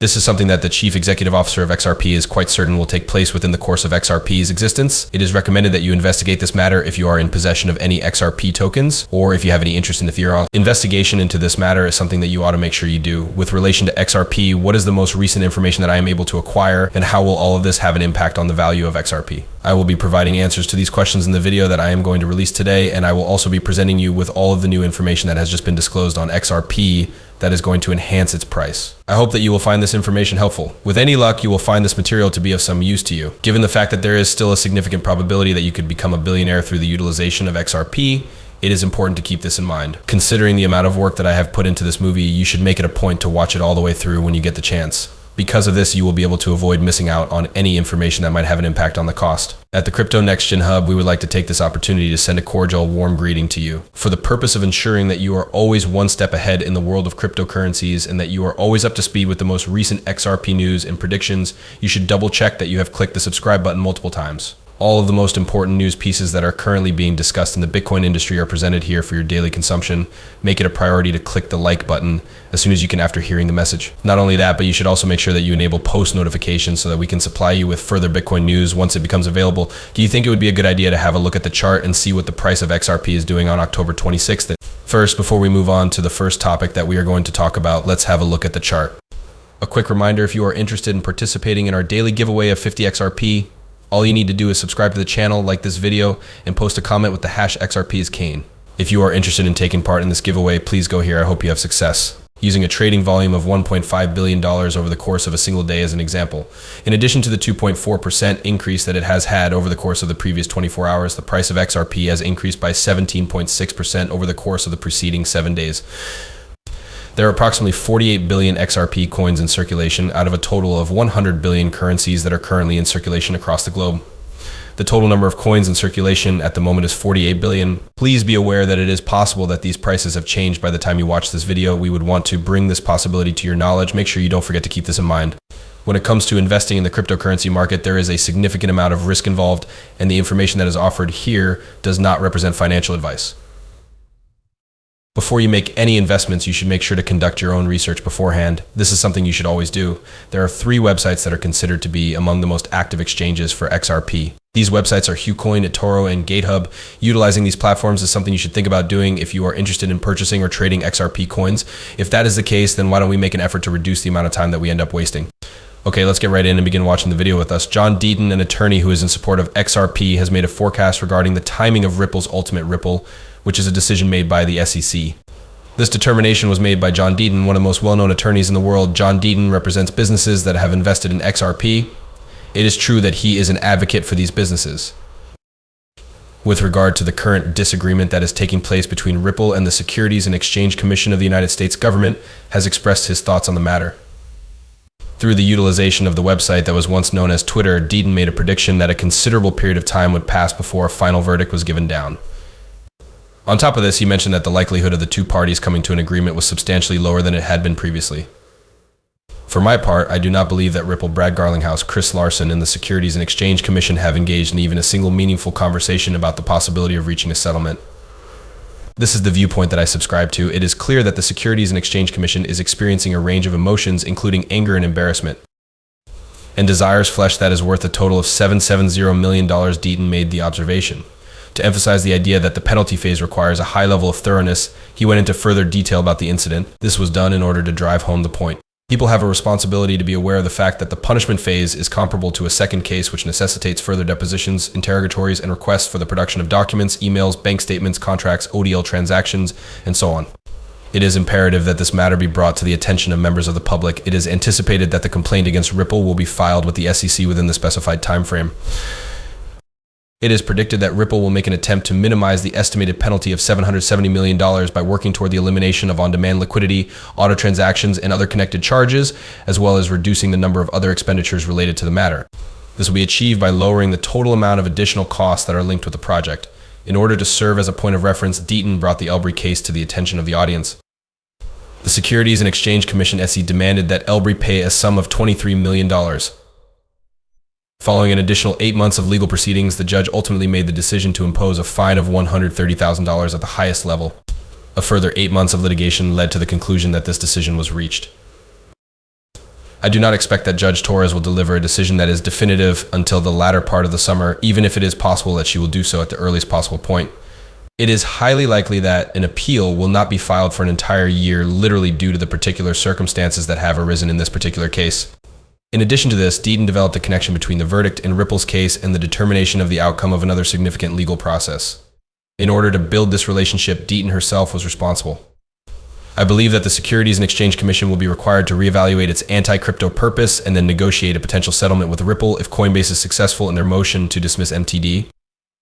This is something that the Chief Executive Officer of XRP is quite certain will take place within the course of XRP's existence. It is recommended that you investigate this matter if you are in possession of any XRP tokens or if you have any interest in Ethereum. Investigation into this matter is something that you ought to make sure you do. With relation to XRP, what is the most recent information that I am able to acquire, and how will all of this have an impact on the value of XRP? I will be providing answers to these questions in the video that I am going to release today, and I will also be presenting you with all of the new information that has just been disclosed on XRP that is going to enhance its price. I hope that you will find this information helpful. With any luck, you will find this material to be of some use to you. Given the fact that there is still a significant probability that you could become a billionaire through the utilization of XRP, it is important to keep this in mind. Considering the amount of work that I have put into this movie, you should make it a point to watch it all the way through when you get the chance. Because of this, you will be able to avoid missing out on any information that might have an impact on the cost. At the Us.Thankx Gen Hub, we would like to take this opportunity to send a cordial, warm greeting to you. For the purpose of ensuring that you are always one step ahead in the world of cryptocurrencies and that you are always up to speed with the most recent XRP news and predictions, you should double check that you have clicked the subscribe button multiple times. All of the most important news pieces that are currently being discussed in the Bitcoin industry are presented here for your daily consumption. Make it a priority to click the like button as soon as you can after hearing the message. Not only that, but you should also make sure that you enable post notifications so that we can supply you with further Bitcoin news once it becomes available. Do you think it would be a good idea to have a look at the chart and see what the price of XRP is doing on October 26th? First, before we move on to the first topic that we are going to talk about, let's have a look at the chart. A quick reminder, if you are interested in participating in our daily giveaway of 50 XRP, all you need to do is subscribe to the channel, like this video, and post a comment with the hash XRPisCane. If you are interested in taking part in this giveaway, please go here. I hope you have success. Using a trading volume of $1.5 billion over the course of a single day as an example. In addition to the 2.4% increase that it has had over the course of the previous 24 hours, the price of XRP has increased by 17.6% over the course of the preceding 7 days. There are approximately 48 billion XRP coins in circulation out of a total of 100 billion currencies that are currently in circulation across the globe. The total number of coins in circulation at the moment is 48 billion. Please be aware that it is possible that these prices have changed by the time you watch this video. We would want to bring this possibility to your knowledge. Make sure you don't forget to keep this in mind. When it comes to investing in the cryptocurrency market, there is a significant amount of risk involved, and the information that is offered here does not represent financial advice. Before you make any investments, you should make sure to conduct your own research beforehand. This is something you should always do. There are 3 websites that are considered to be among the most active exchanges for XRP. These websites are HuCoin, eToro, and GateHub. Utilizing these platforms is something you should think about doing if you are interested in purchasing or trading XRP coins. If that is the case, then why don't we make an effort to reduce the amount of time that we end up wasting? Okay, let's get right in and begin watching the video with us. John Deaton, an attorney who is in support of XRP, has made a forecast regarding the timing of Ripple's ultimate ripple, which is a decision made by the SEC. This determination was made by John Deaton, one of the most well-known attorneys in the world. John Deaton represents businesses that have invested in XRP. It is true that he is an advocate for these businesses. With regard to the current disagreement that is taking place between Ripple and the Securities and Exchange Commission of the United States government, has expressed his thoughts on the matter. Through the utilization of the website that was once known as Twitter, Deaton made a prediction that a considerable period of time would pass before a final verdict was given down. On top of this, he mentioned that the likelihood of the 2 parties coming to an agreement was substantially lower than it had been previously. For my part, I do not believe that Ripple, Brad Garlinghouse, Chris Larson, and the Securities and Exchange Commission have engaged in even a single meaningful conversation about the possibility of reaching a settlement. This is the viewpoint that I subscribe to. It is clear that the Securities and Exchange Commission is experiencing a range of emotions, including anger and embarrassment, and desires flesh that is worth a total of $770 million. Deaton made the observation. To emphasize the idea that the penalty phase requires a high level of thoroughness, he went into further detail about the incident. This was done in order to drive home the point. People have a responsibility to be aware of the fact that the punishment phase is comparable to a second case which necessitates further depositions, interrogatories, and requests for the production of documents, emails, bank statements, contracts, ODL transactions, and so on. It is imperative that this matter be brought to the attention of members of the public. It is anticipated that the complaint against Ripple will be filed with the SEC within the specified time frame. It is predicted that Ripple will make an attempt to minimize the estimated penalty of $770 million by working toward the elimination of on-demand liquidity, auto transactions, and other connected charges, as well as reducing the number of other expenditures related to the matter. This will be achieved by lowering the total amount of additional costs that are linked with the project. In order to serve as a point of reference, Deaton brought the Elbry case to the attention of the audience. The Securities and Exchange Commission SE demanded that Elbry pay a sum of $23 million. Following an additional 8 months of legal proceedings, the judge ultimately made the decision to impose a fine of $130,000 at the highest level. A further 8 months of litigation led to the conclusion that this decision was reached. I do not expect that Judge Torres will deliver a decision that is definitive until the latter part of the summer, even if it is possible that she will do so at the earliest possible point. It is highly likely that an appeal will not be filed for an entire year, literally due to the particular circumstances that have arisen in this particular case. In addition to this, Deaton developed a connection between the verdict in Ripple's case and the determination of the outcome of another significant legal process. In order to build this relationship, Deaton herself was responsible. I believe that the Securities and Exchange Commission will be required to reevaluate its anti-crypto purpose and then negotiate a potential settlement with Ripple if Coinbase is successful in their motion to dismiss MTD.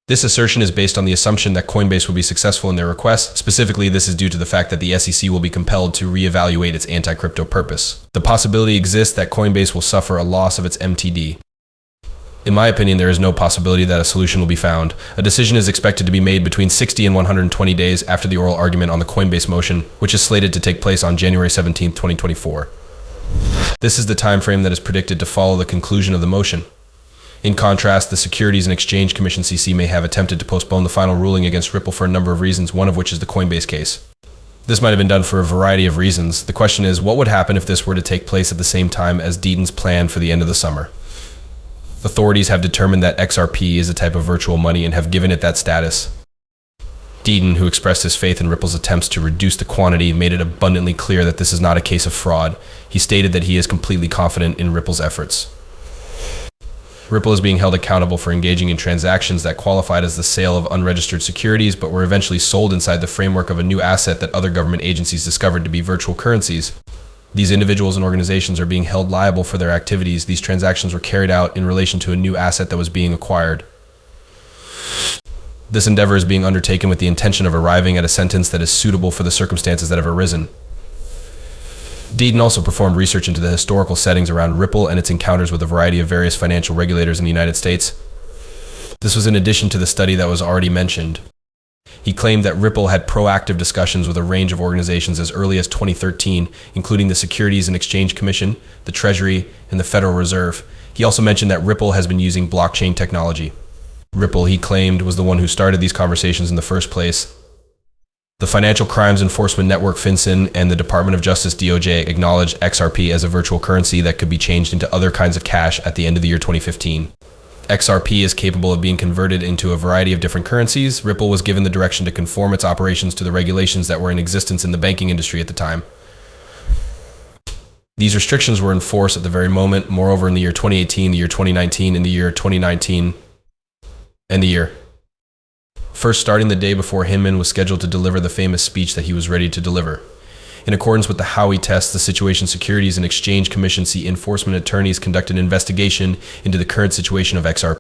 This assertion is based on the assumption that Coinbase will be successful in their request. Specifically, this is due to the fact that the SEC will be compelled to reevaluate its anti-crypto purpose. The possibility exists that Coinbase will suffer a loss of its MTD. In my opinion, there is no possibility that a solution will be found. A decision is expected to be made between 60 and 120 days after the oral argument on the Coinbase motion, which is slated to take place on January 17, 2024. This is the time frame that is predicted to follow the conclusion of the motion. In contrast, the Securities and Exchange Commission (SEC) may have attempted to postpone the final ruling against Ripple for a number of reasons, one of which is the Coinbase case. This might have been done for a variety of reasons. The question is, what would happen if this were to take place at the same time as Deaton's plan for the end of the summer? Authorities have determined that XRP is a type of virtual money and have given it that status. Deaton, who expressed his faith in Ripple's attempts to reduce the quantity, made it abundantly clear that this is not a case of fraud. He stated that he is completely confident in Ripple's efforts. Ripple is being held accountable for engaging in transactions that qualified as the sale of unregistered securities but were eventually sold inside the framework of a new asset that other government agencies discovered to be virtual currencies. These individuals and organizations are being held liable for their activities. These transactions were carried out in relation to a new asset that was being acquired. This endeavor is being undertaken with the intention of arriving at a sentence that is suitable for the circumstances that have arisen. Deaton also performed research into the historical settings around Ripple and its encounters with a variety of various financial regulators in the United States. This was in addition to the study that was already mentioned. He claimed that Ripple had proactive discussions with a range of organizations as early as 2013, including the Securities and Exchange Commission, the Treasury, and the Federal Reserve. He also mentioned that Ripple has been using blockchain technology. Ripple, he claimed, was the one who started these conversations in the first place. The Financial Crimes Enforcement Network (FinCEN) and the Department of Justice (DOJ) acknowledged XRP as a virtual currency that could be changed into other kinds of cash at the end of the year 2015. XRP is capable of being converted into a variety of different currencies. Ripple was given the direction to conform its operations to the regulations that were in existence in the banking industry at the time. These restrictions were in force at the very moment. Moreover, in the year 2018, the year 2019, and the year 2019, and the year. First, starting the day before Hinman was scheduled to deliver the famous speech that he was ready to deliver. In accordance with the Howey test, the Situation Securities and Exchange Commission enforcement attorneys conducted an investigation into the current situation of XRP.